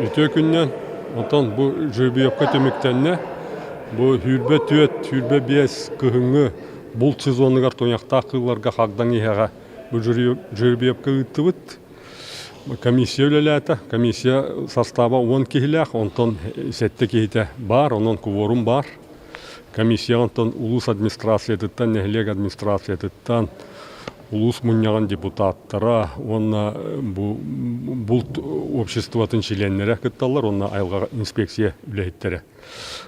Ütü günden ondan bu jübiyopka tömüktenne bu hürbe tüet, hürbe bies kıhıngı bul sezonugar toyakta kıllarga hagdan ihaga bu jübiyopka ıttıbıt. Комиссия өлеләті, комиссия состава 10 кихилях, онтон сетте кихите бар, онон кворум бар. Комиссия онтон улус администрациятыттан, нехлег администрациятыттан, улус муньяган депутаттара, онна бұлт обществотын членнері кытталар, онна айылға инспекция үләйттері.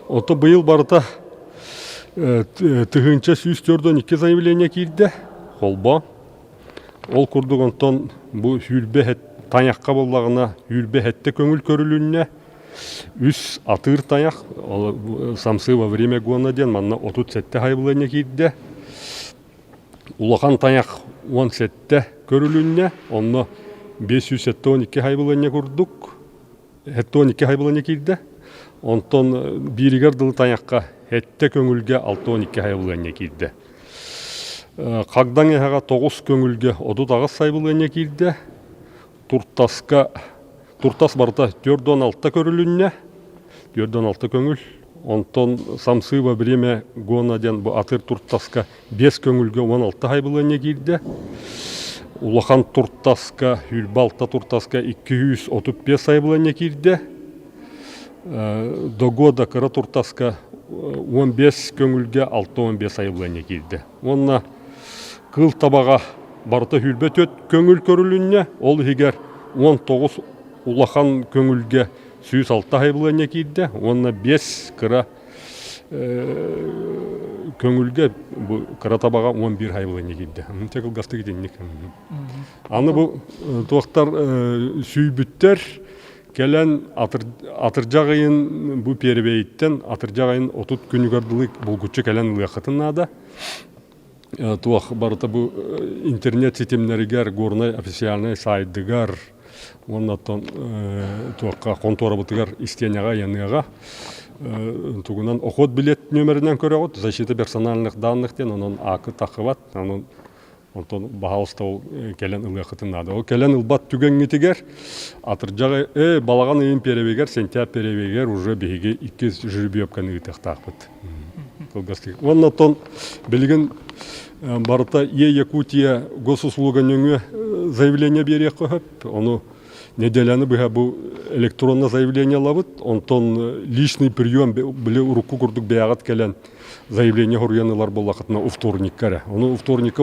Ото бұйыл барыта тыгынча 142 заявление кирді, холба. Ол курдук онтон бу хүлбе таяққа боллағына үлбе әтті көңіл көрілінне үс атыр таяқ самсы во время гона ден манна 30 сәтті хайбылыне кейді улақан таяқ 10 сәтті көрілінне онны 512 хайбылыне көрдік 12 хайбылыне кейді онтон бірігер дылы таяққа әтті көңілге 612 хайбылыне кейді қағдан еғаға 9 көңілге 39 хайбылыне кейді Туртас барда 4-6 көрілінне, 4-6 көңіл. Онтон самсы во время гонаден бұл атыр туртаска 5 көңілге 16 хайбылыне келді. Улахан туртаска, үлбалта туртаска 235 хайбылыне келді. Догода кыра туртаска 15 көңілге 6-15 хайбылыне келді. Онна кыл табаға барыта хүлбе төт көңіл көрілінне, ол егер 19 улахан көңілге 106 хайбылыне кейді, онна 5 кыра көңілге кыра табаға 11 хайбылыне кейді. Текіл ғасты кетеннік. Аны бұл тоқтар сүйбіттер келен атыржағайын бұл перебейттен, атыржағайын 30 күнігардылық бұлгүтші келен ұлақытын ада. Туақ барыта бұл интернет сетемлерігер горнай официальный сайдыгар оннаттан туаққа контора бұтыгар истенеға яныға туғынан оқот билет нөмірінен көрі ғот защита персональных данныхтен онын ақы тақыват онтан бағалыста ол келен ұлғақытын ады. Ол келен ұлбат түгенгетігер атыржағы балаған үйін перебегер, сентяб перебегер уже бейге 2 жүрбейопканы ұйтақтақпыт. Оннаттан білген барыта Якутия госуслуганыңы заявление берек қойып, оны неделяны бұға бұл электронна заявление лавыт, онтан личный прием білі руку күрдік бәғат келен заявление ғұрыянылар болақытына уфторниккары. Оны уфторника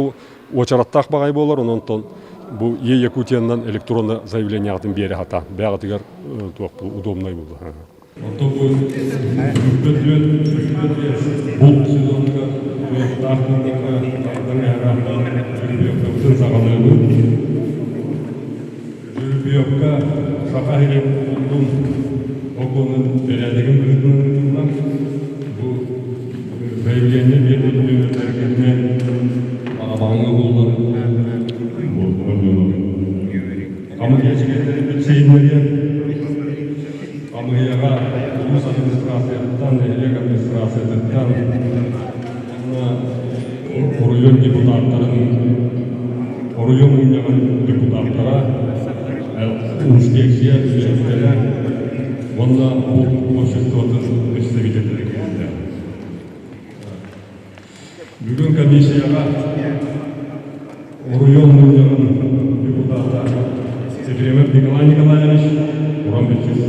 очараттақ бағай болар, онтан бұл Якутиянан электронна заявление ағытын бере хата. Бәғатығар бұл удобнай болды. Онтан бұл бұл сезонға Жүрбейопқа сақа еген ұлдың оқуының бәрәдігін бүгіннің бұл заявление берді өмірлеріне ағабаңы болдың қамы кешігендері білсейіндерген қамыяға ұлыс администрацияттан, элек администрацияттан Оройон депутаттарын, Оройон ұйнаған депутаттара, инспекция үжеттері, онда бұл обществоның представителері келді. Бүгін комиссияға Оройон ұйнаған депутаттар Ефремов Николай Николаевич Урамбетчес.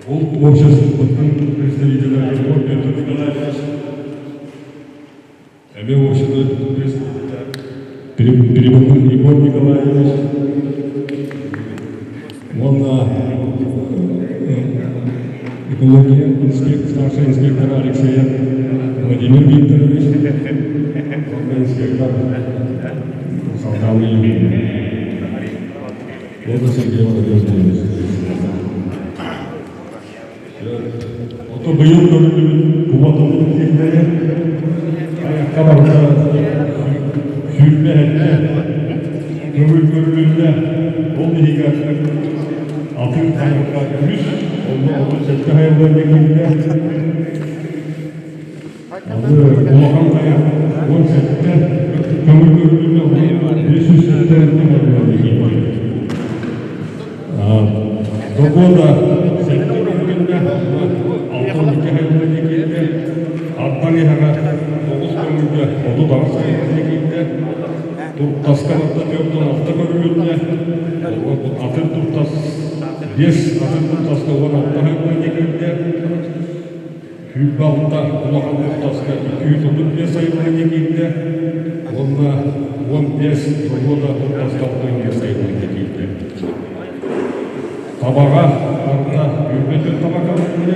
Бұл обществоның представителері Петр Николаевич Перебухин Егор Николаевич, экология старший инспектор Алексеев Владимир Викторович, инспектор Солдатный Евгений. Это Сергей Владимирович. Это был куватовый технарь. Қабарда жүрмәді, көңіл көрілінде, ол егер атын таңыққа күш, ол сәтті хайылдар мекенде, олаған қаяқ, 10 сәтті көңіл көрілінде, 500 сәтті Dogoda September'de altın hikayeleriyle Adnanı'na 9 bölümde odu dağıtımında Turtaskalar'da yoktan altı bölümünde Atır Turtas 5 Atır Turtas'ta olan altı bölümünde Hübbal'da Ulahan Turtas'ta 235 sayılarında Onda 15 Dogoda Turtas'ta 15 sayılarında Tabağa arada yürütün tabağa üstünde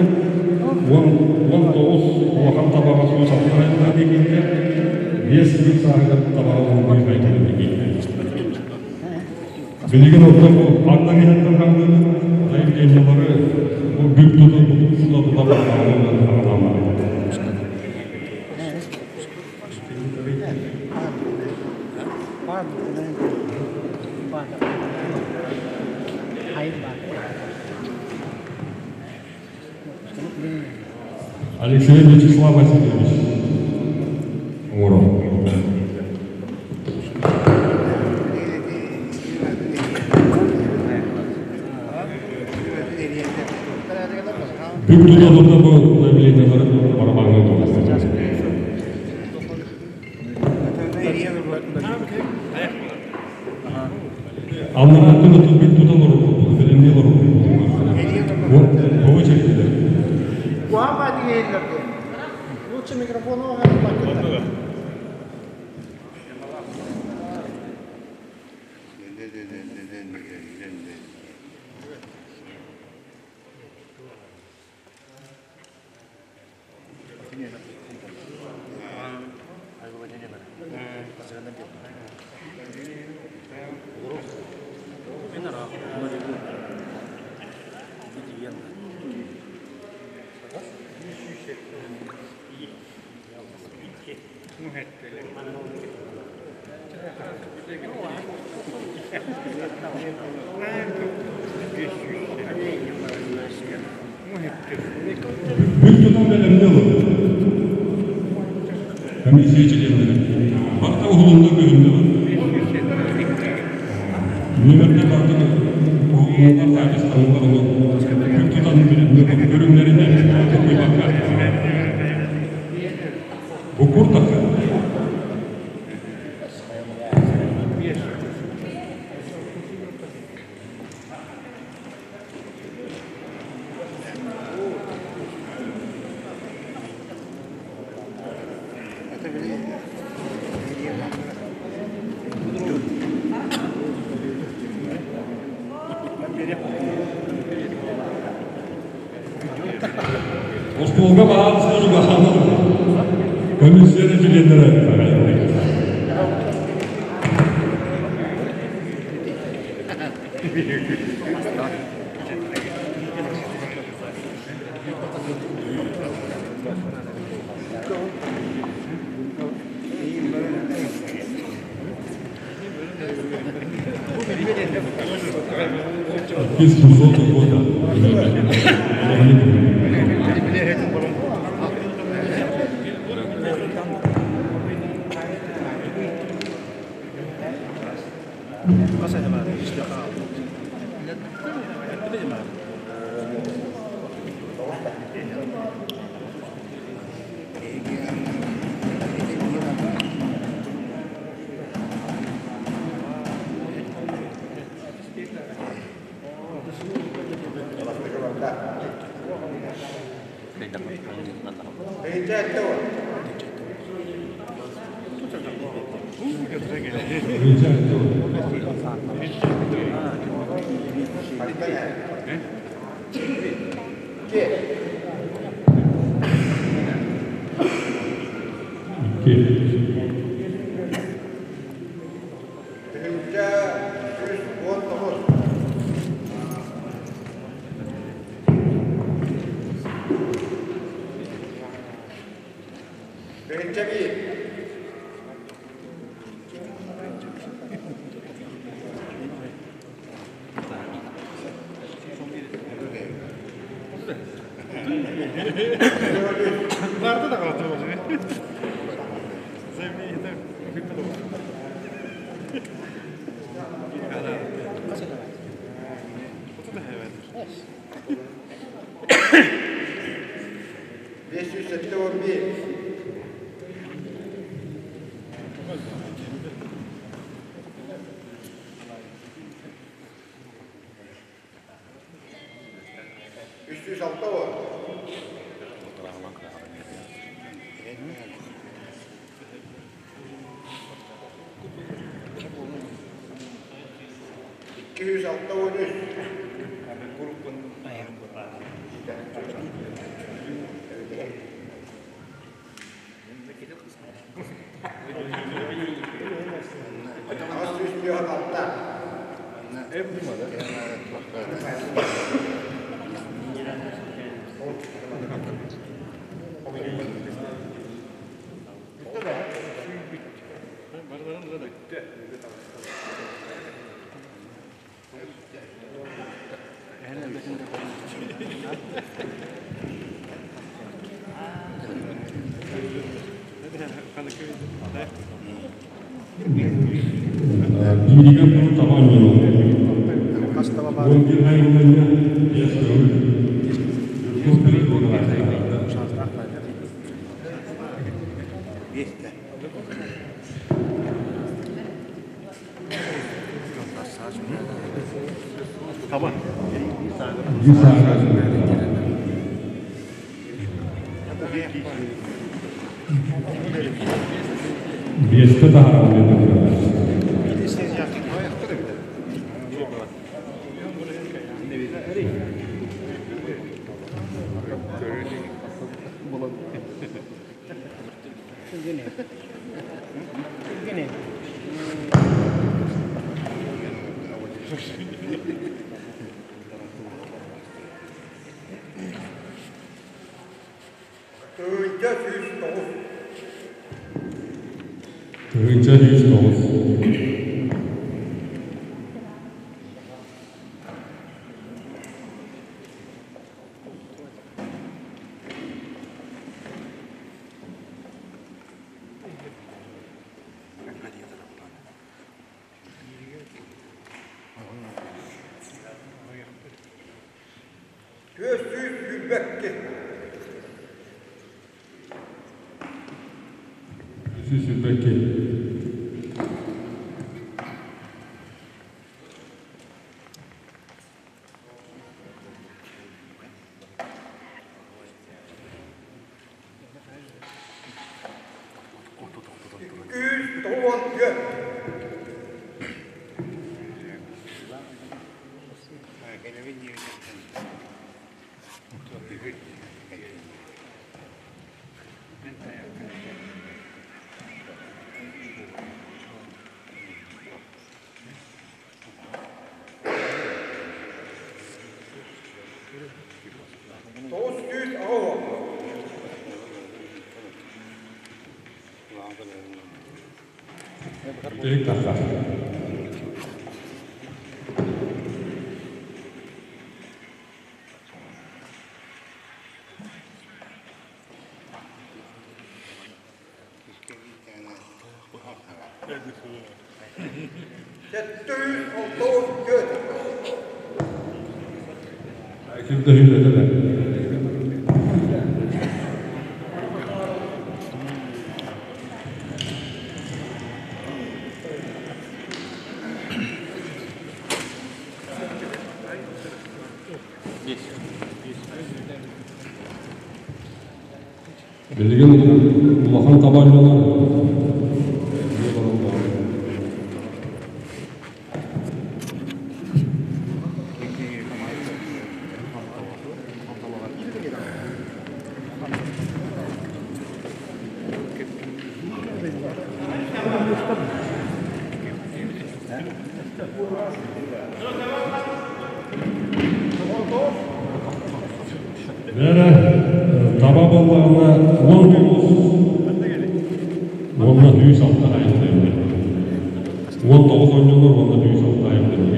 19 ulaşan tabağa su satmayla ilgili 5 bin sahibi tabağa olmayı beklediğini bilgin orta bu Adnan İlhan'dan kaldığını zayıf yayınları bu büyük tutup tabağa ağırlanmalı. Алексей Вячеслав Васильевич Муров. Büyük tutuğunda bu zayibliğindeleri arabanın olması. Anlamakta da büyük tutan olur, bilimli olur. Bu çektiler. Guapa diye ellerdi. Lütfen mikrofonu bakın. Büyük tutan önemli olur. Hem izleyicilerinde. Hatta okulunda bölümde var. Nöbette baktık. Okulunda servis tanımlarını büyük tutanın bölümlerinde çok bir bakar. Bu kurtakı. Osmanlı'da bazı çocuk bakanlar komisyonu bilenlere biz bu soğuk burada. Vardı da kalatır olacak. Sevmeyi yeter. 501. Üç yüz altı var. İki yüz altı on üç. Az üstüyor altta. Bimbingan perlu taban dulu. Mungkin hayvannya ya sekarang. Tamam. Bisa. Biasa tak harus. Kerja di Sos. Sübeki. Tek takar. Kimde hüllediler? Bildiğin Allah'ın tabancaları. Taba ballarına 10 onunla düğüs altta ayaklarında. 19 oynuyorlar onunla düğüs altta ayaklarında.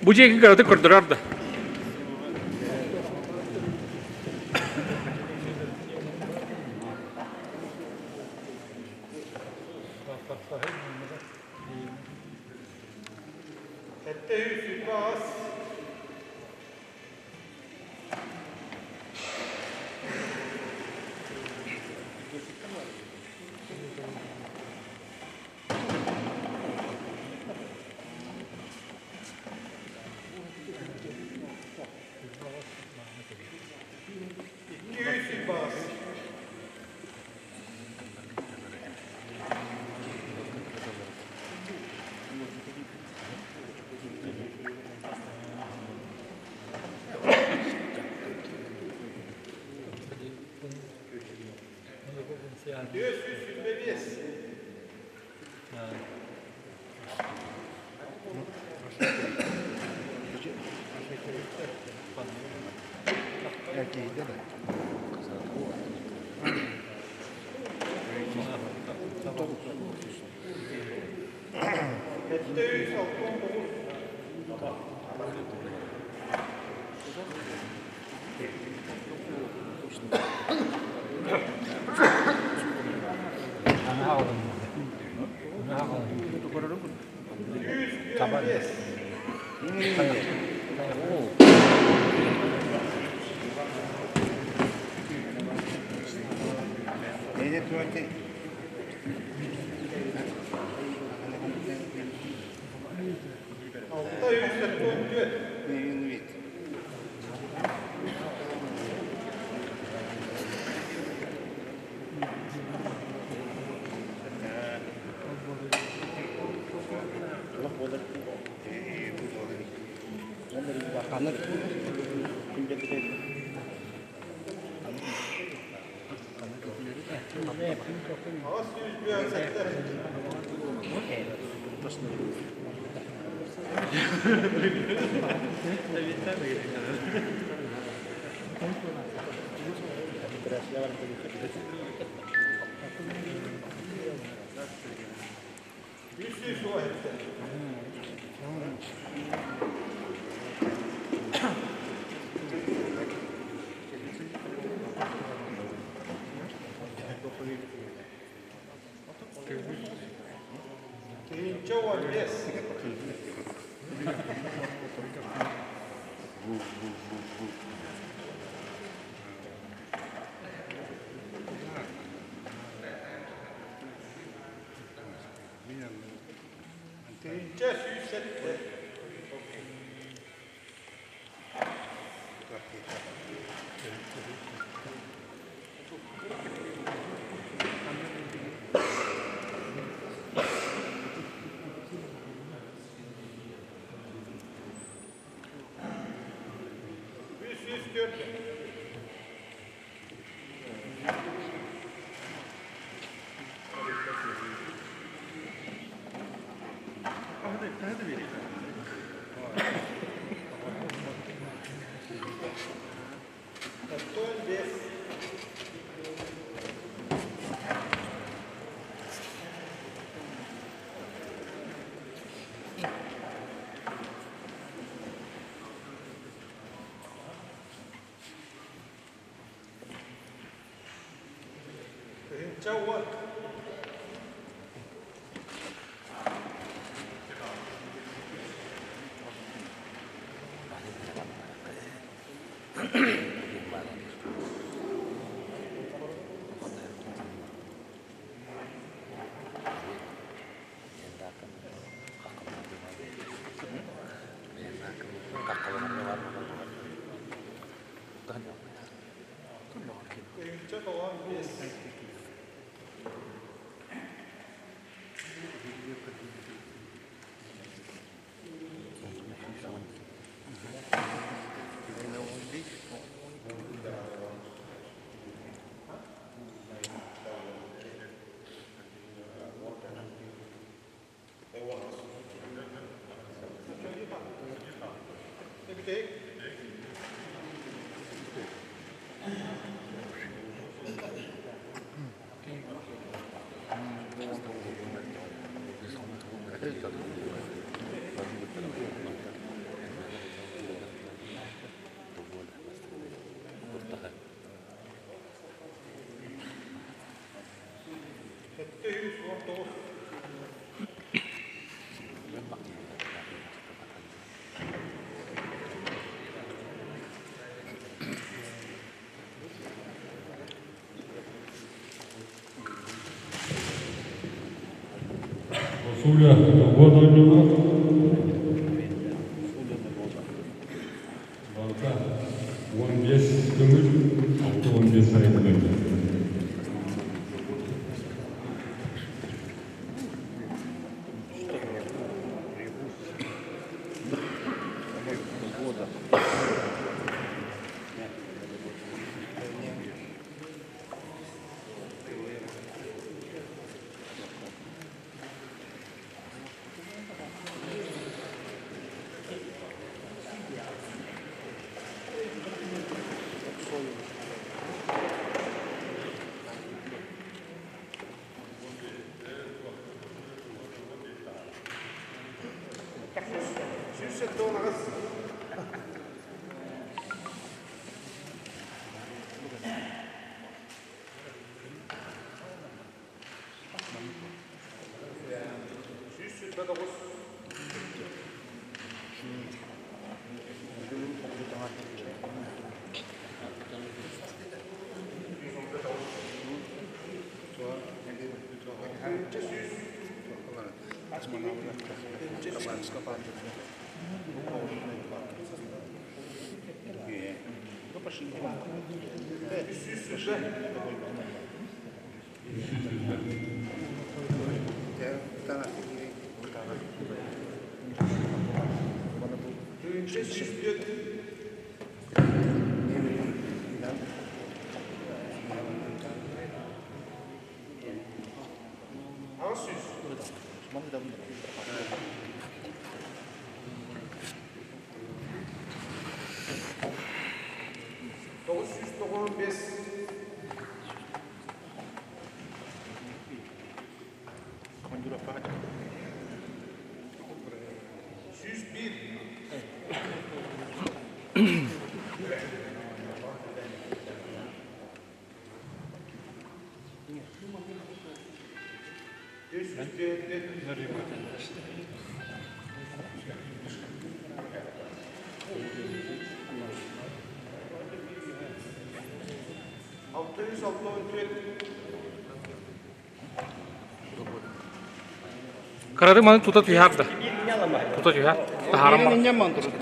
Bu cekin karatı kurdurar da. Hette hus bas. İki hus bas. Düz hus bebies. Hette hus alttan bol. Altta hus alttan bol. Az hus biraz etter. Hus hus o etter. Birinci 15. Birinci 107. Yüz dört. Cartão 10. Birinci 10. Birinci 15. Bir tek. Hette 119. Суля, вот он него. Балта, 15 көңіл, 6-15 сайын. Karadı manı tuta tüyhar da. Tuta tüyhar. Taharam var. Ninja man turut.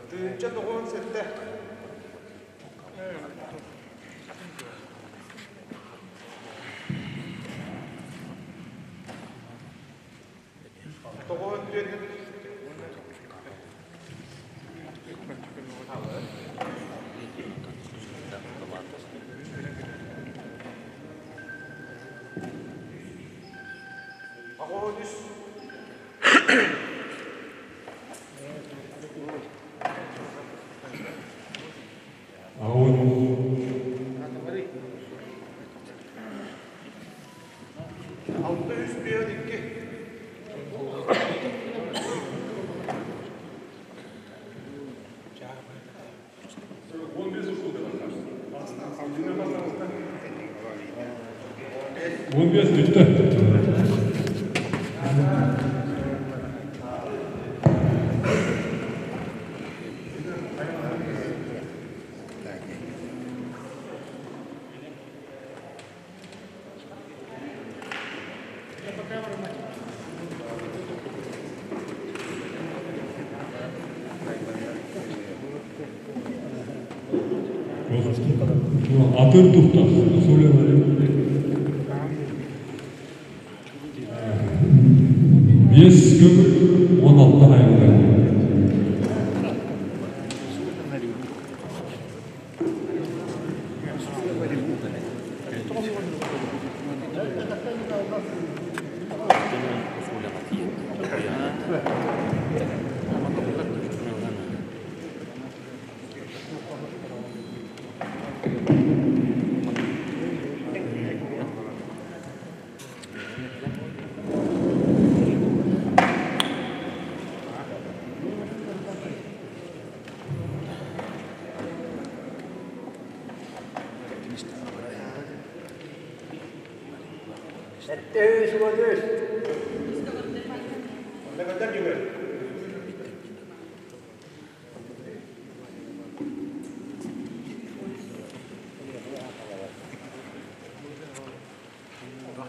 Tüyünce doğan sette. Doğan tüyün. Ağodüs. Altı üst bir iki. Атыр тухта сөйлемелер. Бес күн 16 айында. Ne kadar gibi? Bukan.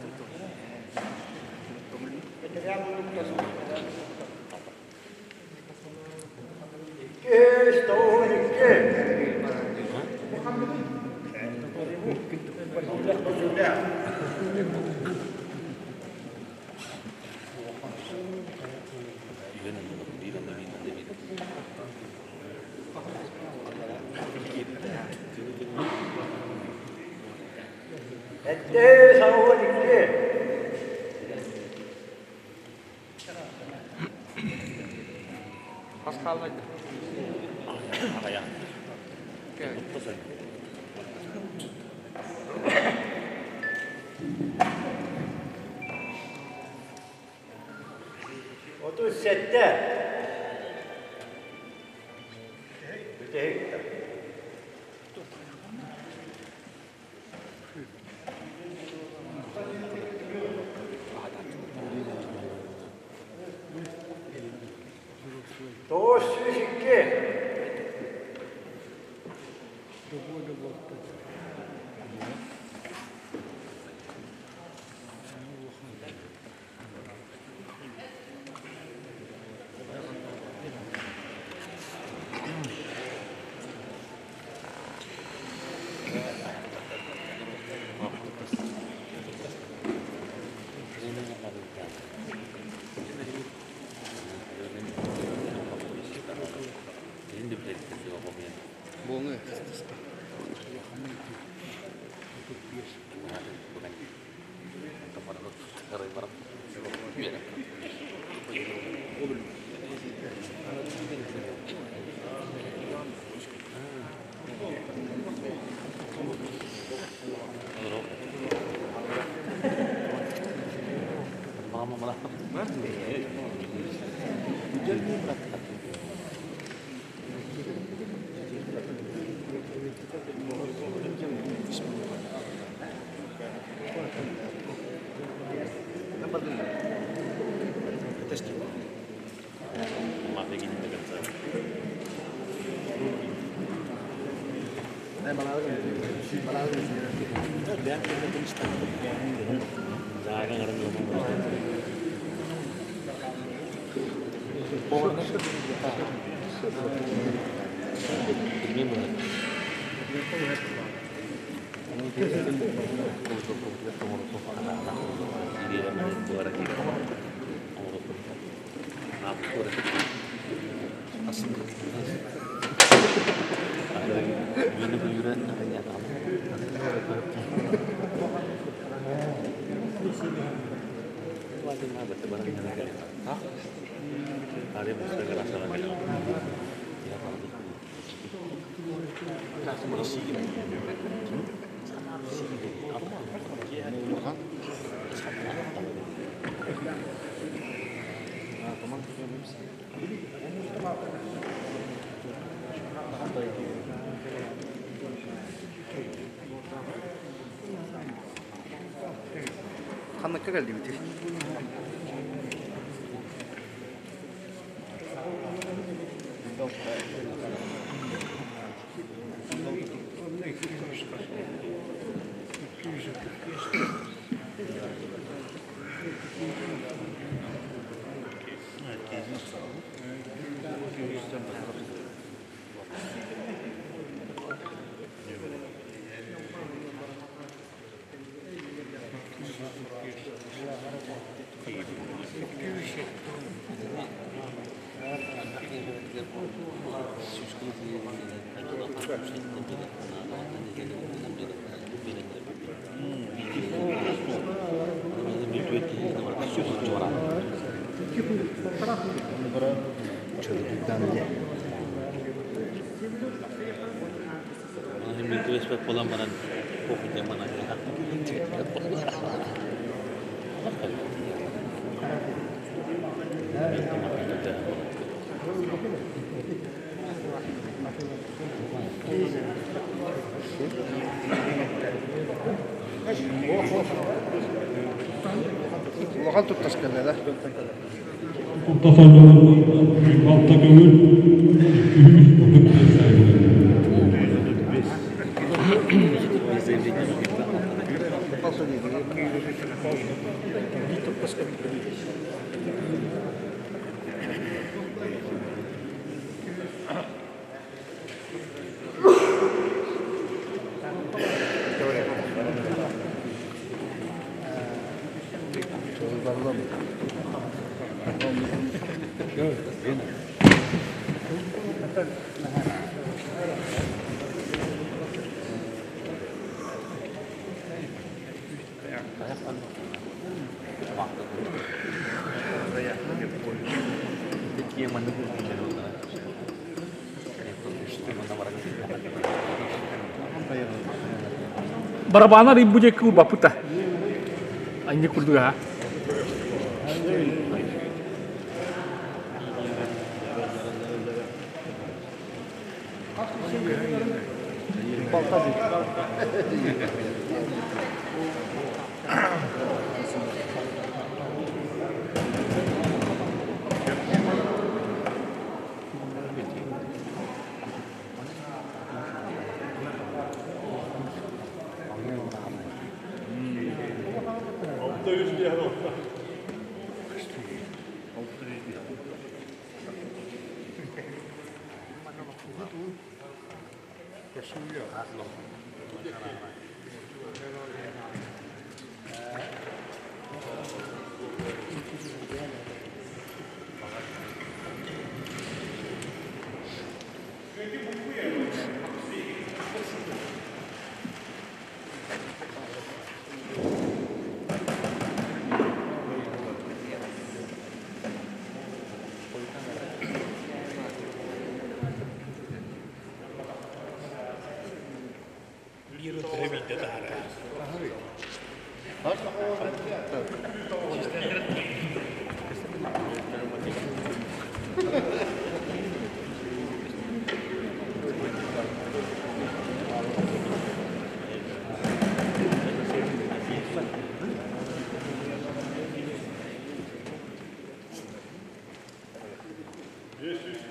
한나 껴갈 리미트. وغلط التسكن ده Balta Gönül 200 bulduk sahibi. Barabana ribu je ku baputa. Anjir kudu ha.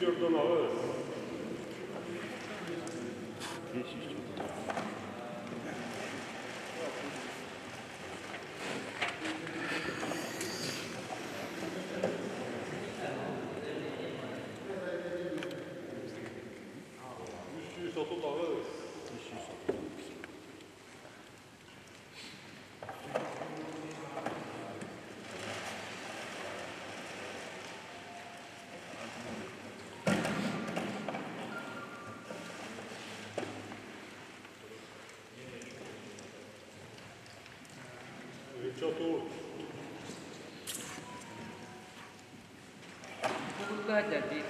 104'dan ağız. Çatı. Berubah jadi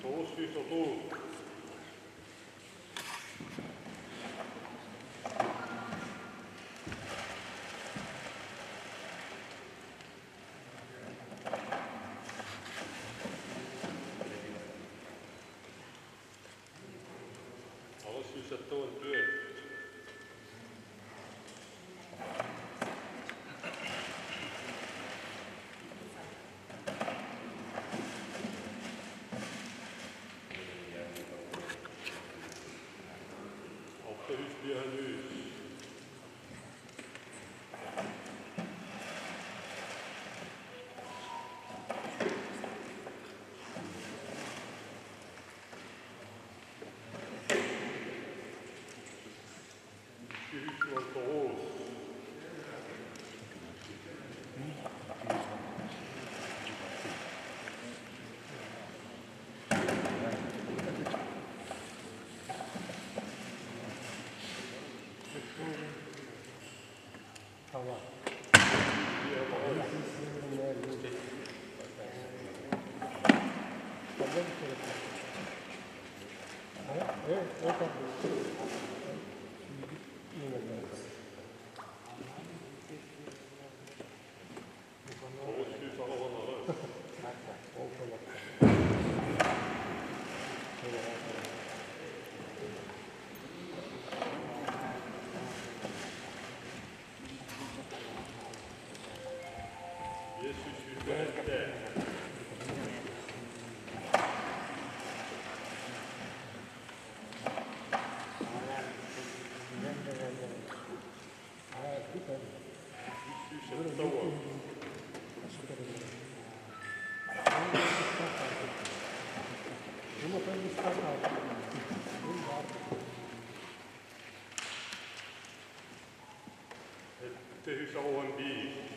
Толстый сату. Ağız yüzette var diyor. Altta hiç bir henüz. Tehis alueen biisi.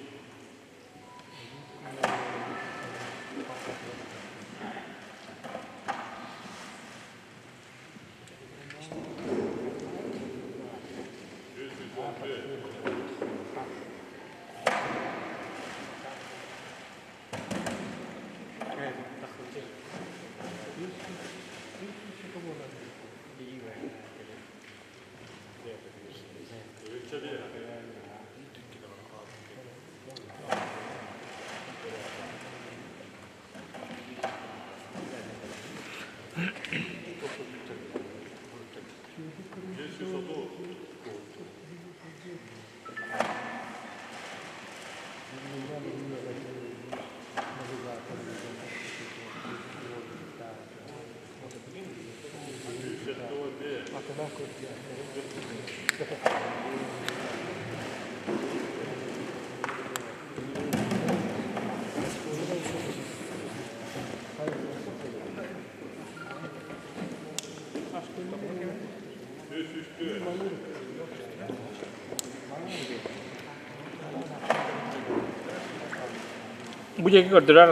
Buje ki gördüler.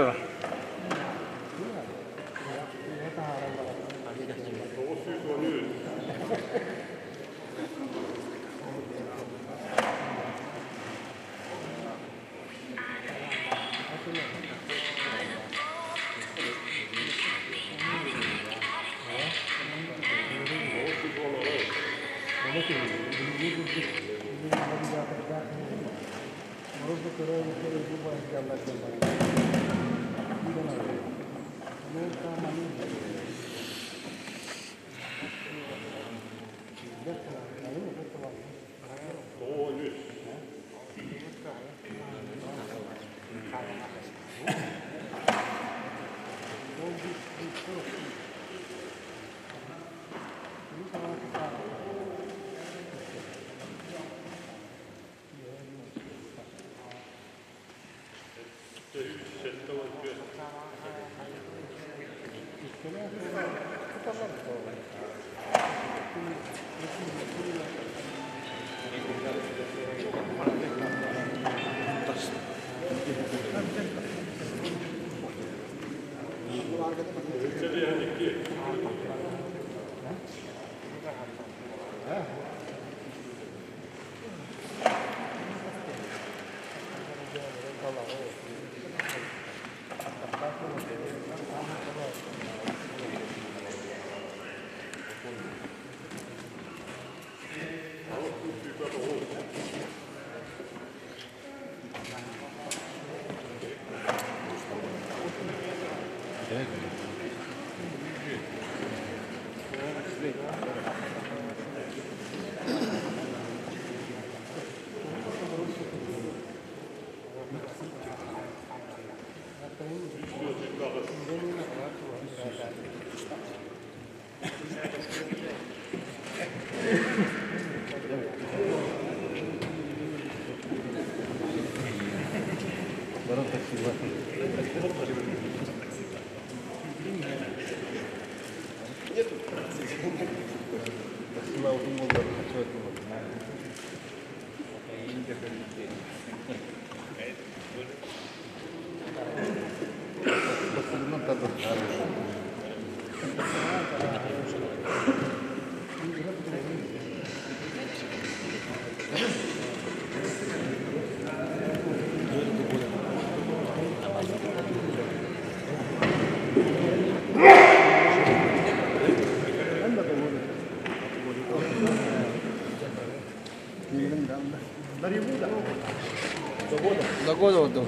Dogodo.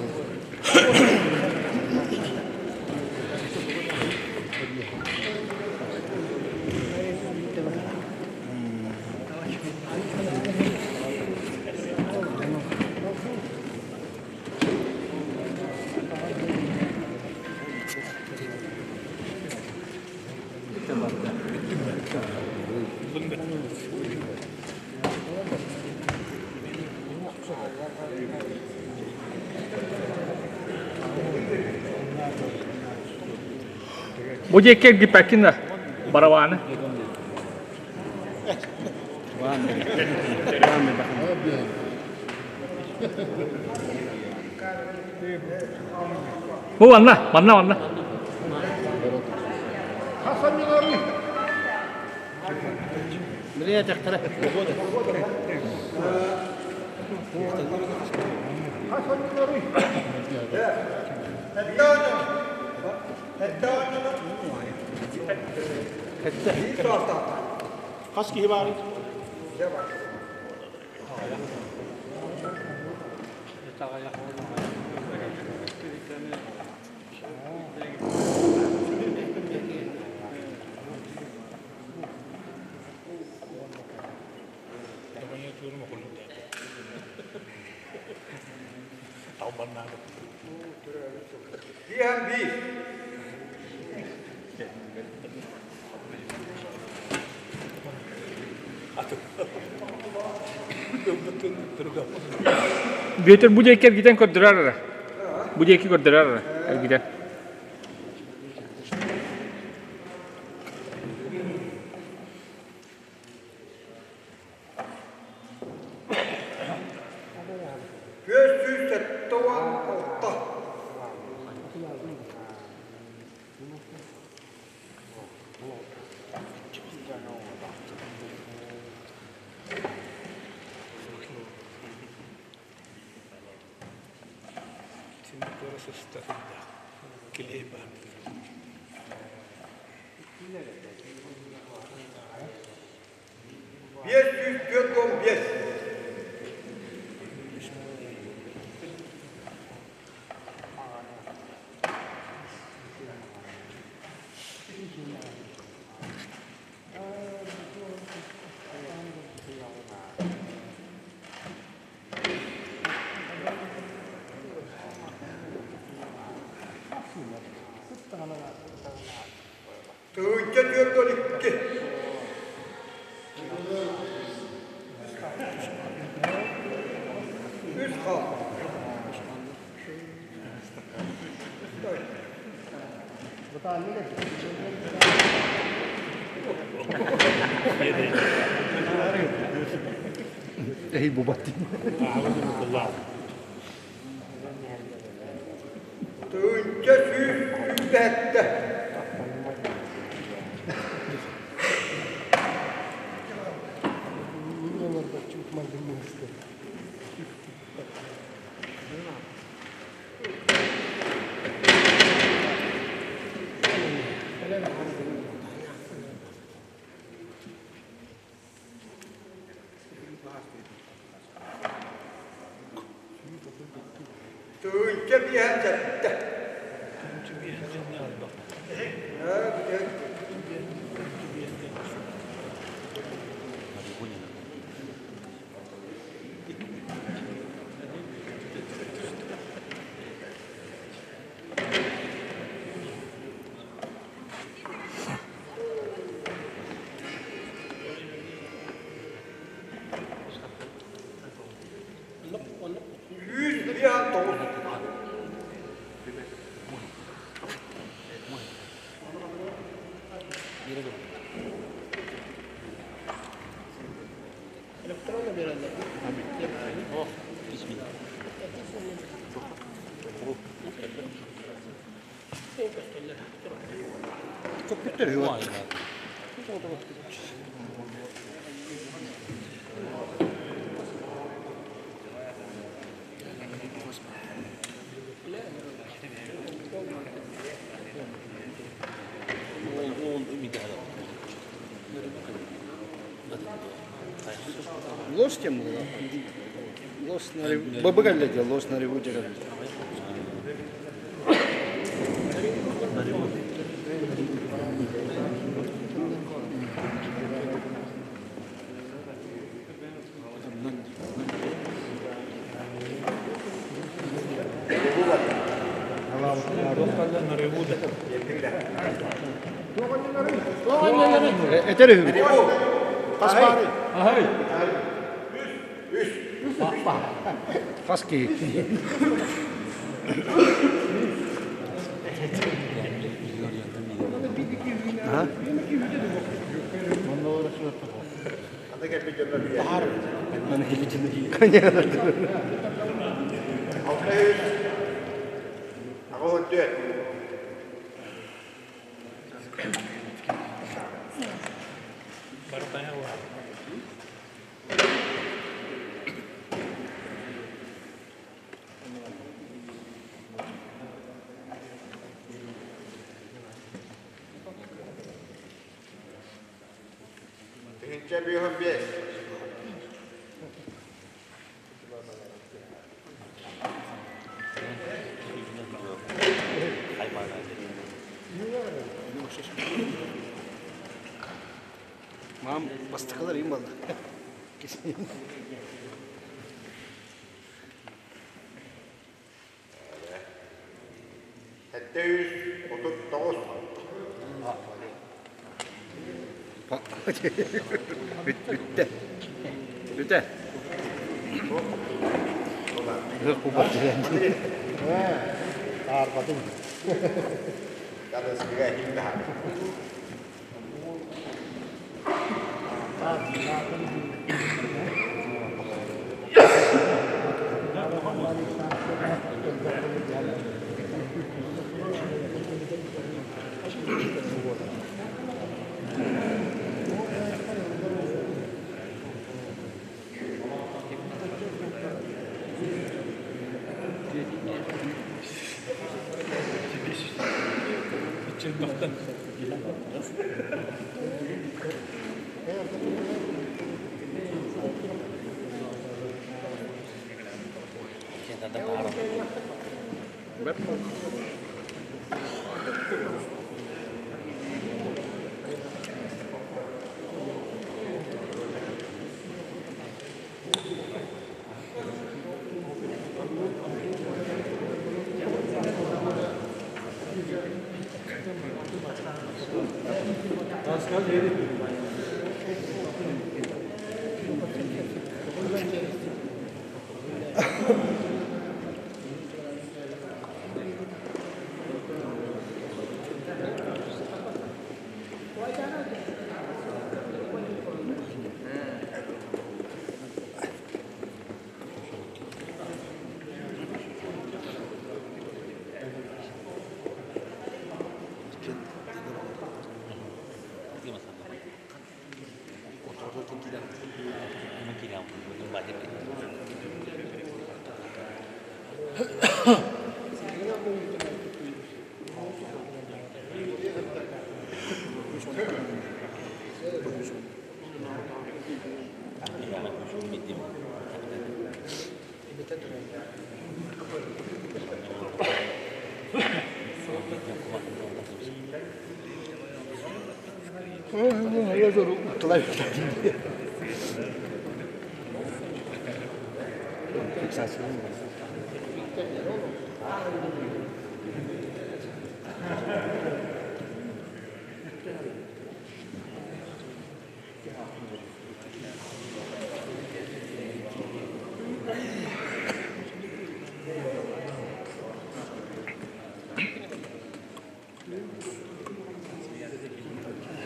Bojek di packing lah, barawana. Oh, mana. Beri aja kare. Kaski hibaari. Ihan beef. Better bujek kita kau derar. Bujek kau derar kita. Pyöstystä tuon kautta. Pyöstystä tuon pies. Tuinca työt olikki. Yska. Ei bubatti. Tönkä syyssyydettä. Tönkä viehätettä. Hyys vihan toista. Лошадь ему, да? Лошадь на реву. Бабы глядел, лошадь на реву тягали. Это реву. Посмотри. Хаски. Ako työ. Tönkä vihan mies. Мам, бастықалар ең балды. Hättöys, otut toos. Bitti. Bitti. Yok bu battı. Arpadım. Tällä sekä hintaan.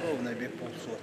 Ровно бе полсот.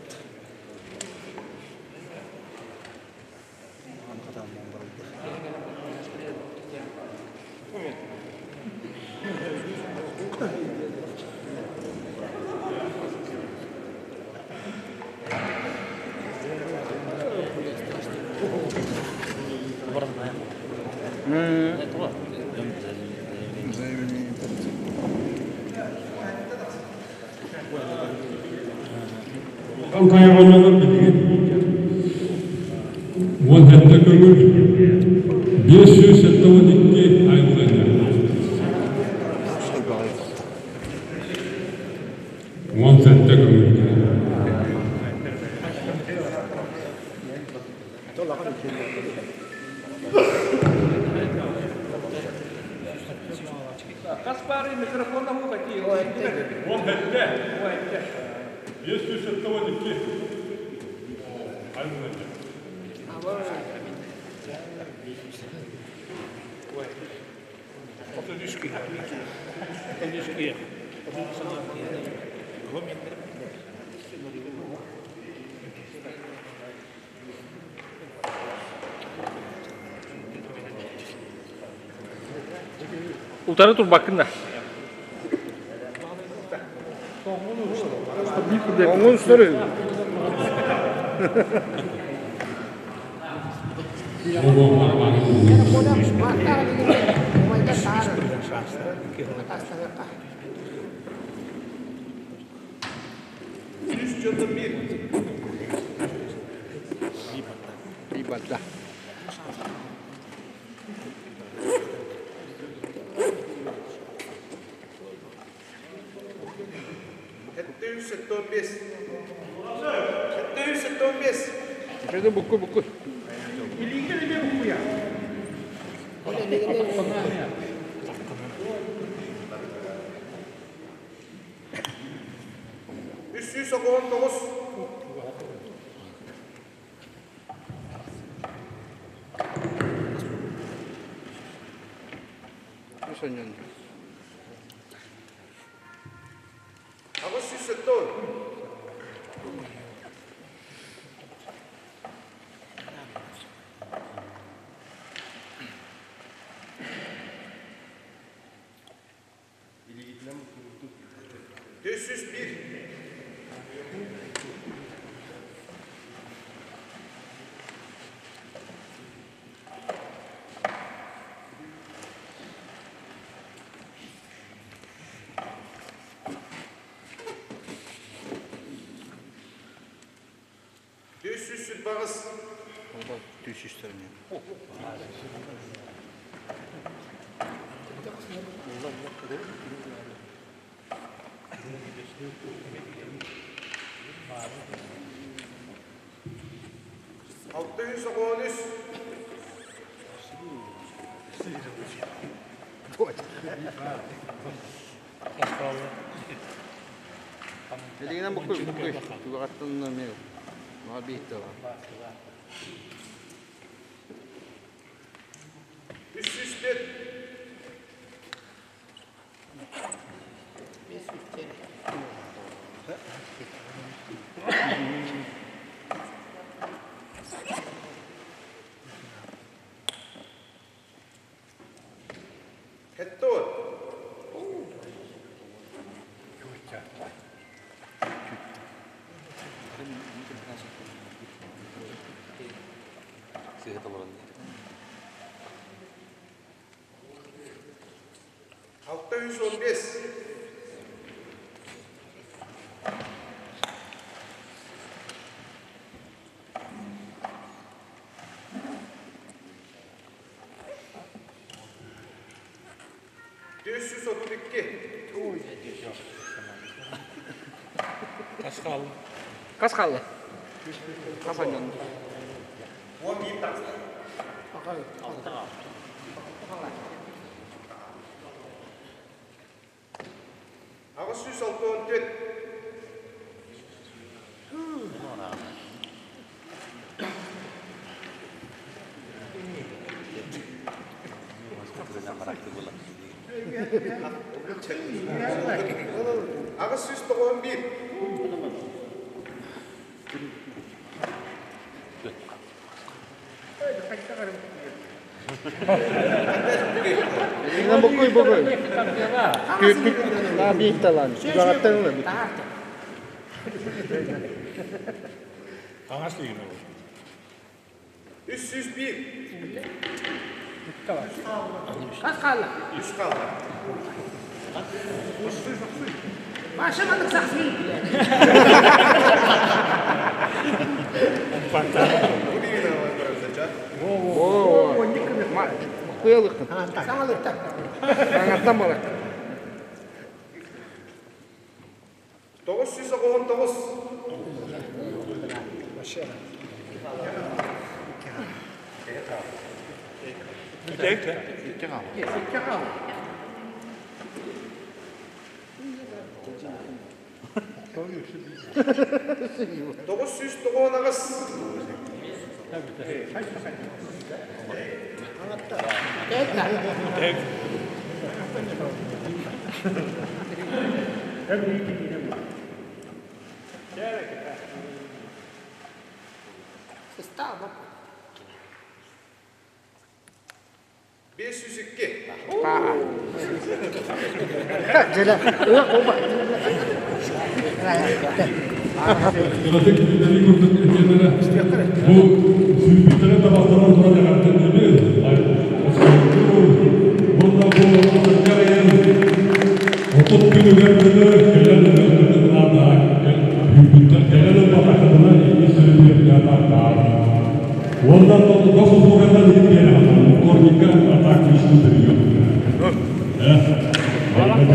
Кайванлар билген. Он хәтта көңіл 552 айылдан. Он хәтта көңіл. Каспарый микрофон на какие? Он хәтта 552 айылдан. Utanı dur bakın da. Onun üstleri. İbadet. 775. 775. Şöyle buku. Üç yüz on dokuz. Bir saniye. Dokuz yüz sekiz. Dört yüz bir. Dört yüz dokuz. Orada düş işlerine. Altı yüz on üç. Elinden buku. Bu katlanlar ne yok? Mal bir ihtimal. Üç yüz bir. Hettor. 615. Düz 132. Kas kaldı? Kasan yanında. 11 tane. Ağız 164. Ağız 191. Ini bokoy. Küçük. Daha büyük talan. Zaten öyle. Аңаш деген ол. 301. Kas kaldı. 3 kaldı. Başlamadık saksıyı. Bu değil ama arkadaşlar. Koyalım. Sana lütfen. Anlattan bana. 919. Dokuz yüz dokuz. Estağ bak. 502. Cela. Gelecek günleri gördük ülkelere bu sürgütlere de baktığımız burada yaptığımız burada bu Ankara'nın 30 günü gördüğünü gelen da büyükler gelen bakatına iyi sürgütler var. Ondan sonra 9 bu kadar değil yani kornika atak işini veriyor. Bana da